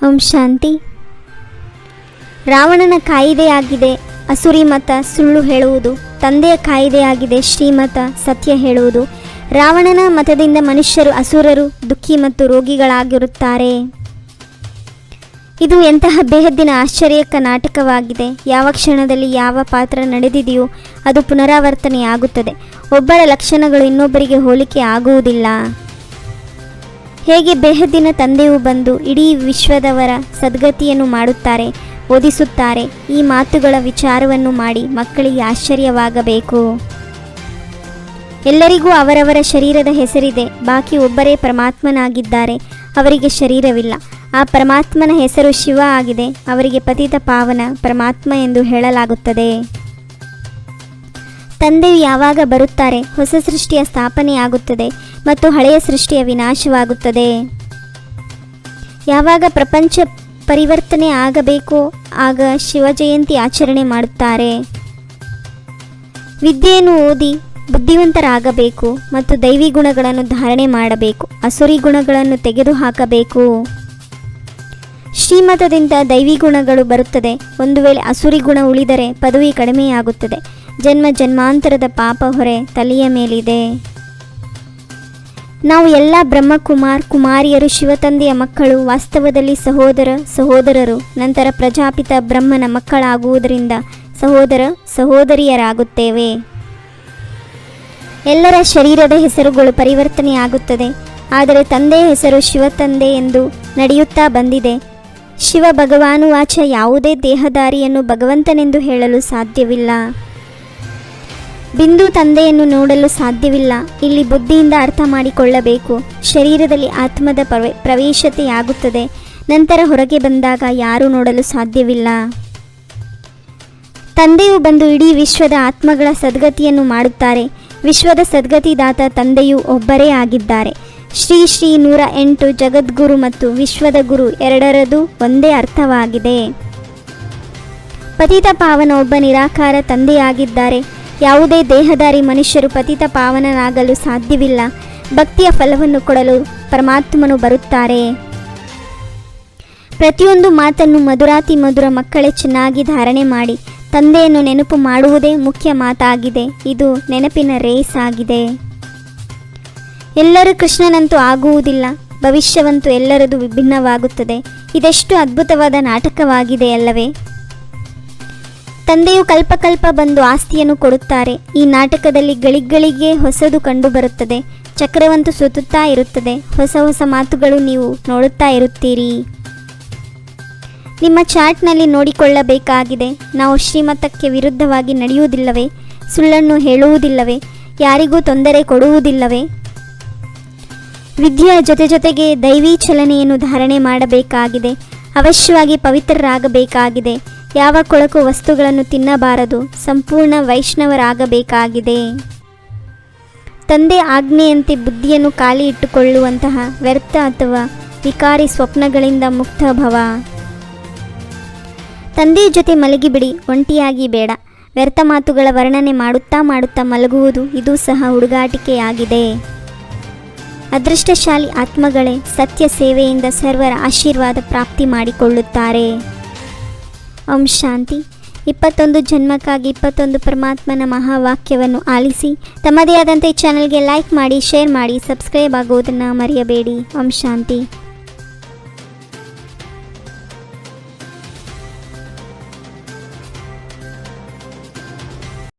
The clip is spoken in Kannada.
ಓಂ ಶಾಂತಿ. ರಾವಣನ ಕಾಯಿದೆಯಾಗಿದೆ ಅಸುರಿ ಮತ, ಸುಳ್ಳು ಹೇಳುವುದು. ತಂದೆಯ ಕಾಯಿದೆಯಾಗಿದೆ ಶ್ರೀಮತ, ಸತ್ಯ ಹೇಳುವುದು. ರಾವಣನ ಮತದಿಂದ ಮನುಷ್ಯರು ಅಸುರರು, ದುಃಖಿ ಮತ್ತು ರೋಗಿಗಳಾಗಿರುತ್ತಾರೆ. ಇದು ಎಂತಹ ಬೇಹದ್ದಿನ ಆಶ್ಚರ್ಯಕ ನಾಟಕವಾಗಿದೆ. ಯಾವ ಕ್ಷಣದಲ್ಲಿ ಯಾವ ಪಾತ್ರ ನಡೆದಿದೆಯೋ ಅದು ಪುನರಾವರ್ತನೆಯಾಗುತ್ತದೆ. ಒಬ್ಬರ ಲಕ್ಷಣಗಳು ಇನ್ನೊಬ್ಬರಿಗೆ ಹೋಲಿಕೆ ಆಗುವುದಿಲ್ಲ. ಹೇಗೆ ಬೇಹದ್ದಿನ ತಂದೆಯು ಬಂದು ಇಡೀ ವಿಶ್ವದವರ ಸದ್ಗತಿಯನ್ನು ಮಾಡುತ್ತಾರೆ, ಓದಿಸುತ್ತಾರೆ. ಈ ಮಾತುಗಳ ವಿಚಾರವನ್ನು ಮಾಡಿ ಮಕ್ಕಳಿಗೆ ಆಶ್ಚರ್ಯವಾಗಬೇಕು. ಎಲ್ಲರಿಗೂ ಅವರವರ ಶರೀರದ ಹೆಸರಿದೆ. ಬಾಕಿ ಒಬ್ಬರೇ ಪರಮಾತ್ಮನಾಗಿದ್ದಾರೆ. ಅವರಿಗೆ ಶರೀರವಿಲ್ಲ. ಆ ಪರಮಾತ್ಮನ ಹೆಸರು ಶಿವ ಆಗಿದೆ. ಅವರಿಗೆ ಪತಿತ ಪಾವನ ಪರಮಾತ್ಮ ಎಂದು ಹೇಳಲಾಗುತ್ತದೆ. ತಂದೆಯು ಯಾವಾಗ ಬರುತ್ತಾರೆ, ಹೊಸ ಸೃಷ್ಟಿಯ ಸ್ಥಾಪನೆಯಾಗುತ್ತದೆ ಮತ್ತು ಹಳೆಯ ಸೃಷ್ಟಿಯ ವಿನಾಶವಾಗುತ್ತದೆ. ಯಾವಾಗ ಪ್ರಪಂಚ ಪರಿವರ್ತನೆ ಆಗಬೇಕೋ ಆಗ ಶಿವಜಯಂತಿ ಆಚರಣೆ ಮಾಡುತ್ತಾರೆ. ವಿದ್ಯೆಯನ್ನು ಓದಿ ಬುದ್ಧಿವಂತರಾಗಬೇಕು ಮತ್ತು ದೈವಿ ಗುಣಗಳನ್ನು ಧಾರಣೆ ಮಾಡಬೇಕು. ಅಸುರಿ ಗುಣಗಳನ್ನು ತೆಗೆದುಹಾಕಬೇಕು. ಶ್ರೀಮತದಿಂದ ದೈವಿ ಗುಣಗಳು ಬರುತ್ತದೆ. ಒಂದು ವೇಳೆ ಅಸುರಿ ಗುಣ ಉಳಿದರೆ ಪದವಿ ಕಡಿಮೆಯಾಗುತ್ತದೆ. ಜನ್ಮ ಜನ್ಮಾಂತರದ ಪಾಪ ಹೊರೆ ತಲೆಯ ಮೇಲಿದೆ. ನಾವು ಎಲ್ಲ ಬ್ರಹ್ಮಕುಮಾರ್ ಕುಮಾರಿಯರು, ಶಿವತಂದೆಯ ಮಕ್ಕಳು, ವಾಸ್ತವದಲ್ಲಿ ಸಹೋದರರು, ನಂತರ ಪ್ರಜಾಪಿತ ಬ್ರಹ್ಮನ ಮಕ್ಕಳಾಗುವುದರಿಂದ ಸಹೋದರ ಸಹೋದರಿಯರಾಗುತ್ತೇವೆ. ಎಲ್ಲರ ಶರೀರದ ಹೆಸರುಗಳು ಪರಿವರ್ತನೆಯಾಗುತ್ತದೆ. ಆದರೆ ತಂದೆಯ ಹೆಸರು ಶಿವತಂದೆ ಎಂದು ನಡೆಯುತ್ತಾ ಬಂದಿದೆ. ಶಿವ ಭಗವಾನುವಾಚ, ಯಾವುದೇ ದೇಹಧಾರಿಯನ್ನು ಭಗವಂತನೆಂದು ಹೇಳಲು ಸಾಧ್ಯವಿಲ್ಲ. ಬಿಂದು ತಂದೆಯನ್ನು ನೋಡಲು ಸಾಧ್ಯವಿಲ್ಲ. ಇಲ್ಲಿ ಬುದ್ಧಿಯಿಂದ ಅರ್ಥ ಮಾಡಿಕೊಳ್ಳಬೇಕು. ಶರೀರದಲ್ಲಿ ಆತ್ಮದ ಪ್ರವೇಶತೆಯಾಗುತ್ತದೆ. ನಂತರ ಹೊರಗೆ ಬಂದಾಗ ಯಾರೂ ನೋಡಲು ಸಾಧ್ಯವಿಲ್ಲ. ತಂದೆಯು ಬಂದು ಇಡೀ ವಿಶ್ವದ ಆತ್ಮಗಳ ಸದ್ಗತಿಯನ್ನು ಮಾಡುತ್ತಾರೆ. ವಿಶ್ವದ ಸದ್ಗತಿದಾತ ತಂದೆಯು ಒಬ್ಬರೇ ಆಗಿದ್ದಾರೆ. ಶ್ರೀ 108 ಜಗದ್ಗುರು ಮತ್ತು ವಿಶ್ವದ ಗುರು ಎರಡರದು ಒಂದೇ ಅರ್ಥವಾಗಿದೆ. ಪತಿತ ಪಾವನ ಒಬ್ಬ ನಿರಾಕಾರ ತಂದೆಯಾಗಿದ್ದಾರೆ. ಯಾವುದೇ ದೇಹಧಾರಿ ಮನುಷ್ಯರು ಪತಿತ ಪಾವನನಾಗಲು ಸಾಧ್ಯವಿಲ್ಲ. ಭಕ್ತಿಯ ಫಲವನ್ನು ಕೊಡಲು ಪರಮಾತ್ಮನು ಬರುತ್ತಾರೆ. ಪ್ರತಿಯೊಂದು ಮಾತನ್ನು ಮಧುರಾತಿ ಮಧುರ ಮಕ್ಕಳೇ ಚೆನ್ನಾಗಿ ಧಾರಣೆ ಮಾಡಿ ತಂದೆಯನ್ನು ನೆನಪು ಮಾಡುವುದೇ ಮುಖ್ಯ ಮಾತಾಗಿದೆ. ಇದು ನೆನಪಿನ ರೇಸ್ ಆಗಿದೆ. ಎಲ್ಲರೂ ಕೃಷ್ಣನಂತೂ ಆಗುವುದಿಲ್ಲ. ಭವಿಷ್ಯವಂತೂ ಎಲ್ಲರದು ವಿಭಿನ್ನವಾಗುತ್ತದೆ. ಇದೆಷ್ಟು ಅದ್ಭುತವಾದ ನಾಟಕವಾಗಿದೆ ಅಲ್ಲವೇ? ತಂದೆಯು ಕಲ್ಪಕಲ್ಪ ಬಂದು ಆಸ್ತಿಯನ್ನು ಕೊಡುತ್ತಾರೆ. ಈ ನಾಟಕದಲ್ಲಿ ಗಳಿಗಳಿಗೆ ಹೊಸದು ಕಂಡುಬರುತ್ತದೆ. ಚಕ್ರವಂತೂ ಸುತ್ತುತ್ತಾ ಇರುತ್ತದೆ. ಹೊಸ ಹೊಸ ಮಾತುಗಳು ನೀವು ನೋಡುತ್ತಾ ಇರುತ್ತೀರಿ. ನಿಮ್ಮ ಚಾಟ್ನಲ್ಲಿ ನೋಡಿಕೊಳ್ಳಬೇಕಾಗಿದೆ. ನಾವು ಶ್ರೀಮತಕ್ಕೆ ವಿರುದ್ಧವಾಗಿ ನಡೆಯುವುದಿಲ್ಲವೇ? ಸುಳ್ಳನ್ನು ಹೇಳುವುದಿಲ್ಲವೇ? ಯಾರಿಗೂ ತೊಂದರೆ ಕೊಡುವುದಿಲ್ಲವೇ? ವಿದ್ಯೆಯ ಜೊತೆಗೆ ದೈವಿ ಚಲನೆಯನ್ನು ಧಾರಣೆ ಮಾಡಬೇಕಾಗಿದೆ. ಅವಶ್ಯವಾಗಿ ಪವಿತ್ರರಾಗಬೇಕಾಗಿದೆ. ಯಾವ ಕೊಳಕು ವಸ್ತುಗಳನ್ನು ತಿನ್ನಬಾರದು. ಸಂಪೂರ್ಣ ವೈಷ್ಣವರಾಗಬೇಕಾಗಿದೆ. ತಂದೆ ಆಜ್ಞೆಯಂತೆ ಬುದ್ಧಿಯನ್ನು ಖಾಲಿ ಇಟ್ಟುಕೊಳ್ಳುವಂತಹ ವ್ಯರ್ಥ ಅಥವಾ ವಿಕಾರಿ ಸ್ವಪ್ನಗಳಿಂದ ಮುಕ್ತ ಭವ. ತಂದೆಯ ಜೊತೆ ಮಲಗಿಬಿಡಿ, ಒಂಟಿಯಾಗಿ ಬೇಡ. ವ್ಯರ್ಥ ಮಾತುಗಳ ವರ್ಣನೆ ಮಾಡುತ್ತಾ ಮಲಗುವುದು ಇದು ಸಹ ಹುಡುಗಾಟಿಕೆಯಾಗಿದೆ. ಅದೃಷ್ಟಶಾಲಿ ಆತ್ಮಗಳೇ ಸತ್ಯ ಸೇವೆಯಿಂದ ಸರ್ವರ ಆಶೀರ್ವಾದ ಪ್ರಾಪ್ತಿ ಮಾಡಿಕೊಳ್ಳುತ್ತಾರೆ. ಓಂ ಶಾಂತಿ. 21 ಜನ್ಮಕ್ಕಾಗಿ 21 ಪರಮಾತ್ಮನ ಮಹಾವಾಕ್ಯವನ್ನು ಆಲಿಸಿ ತಮ್ಮದೇ ಆದಂಥ ಈ ಚಾನಲ್ಗೆ ಲೈಕ್ ಮಾಡಿ, ಶೇರ್ ಮಾಡಿ, ಸಬ್ಸ್ಕ್ರೈಬ್ ಆಗುವುದನ್ನು ಮರೆಯಬೇಡಿ. ಓಂ ಶಾಂತಿ.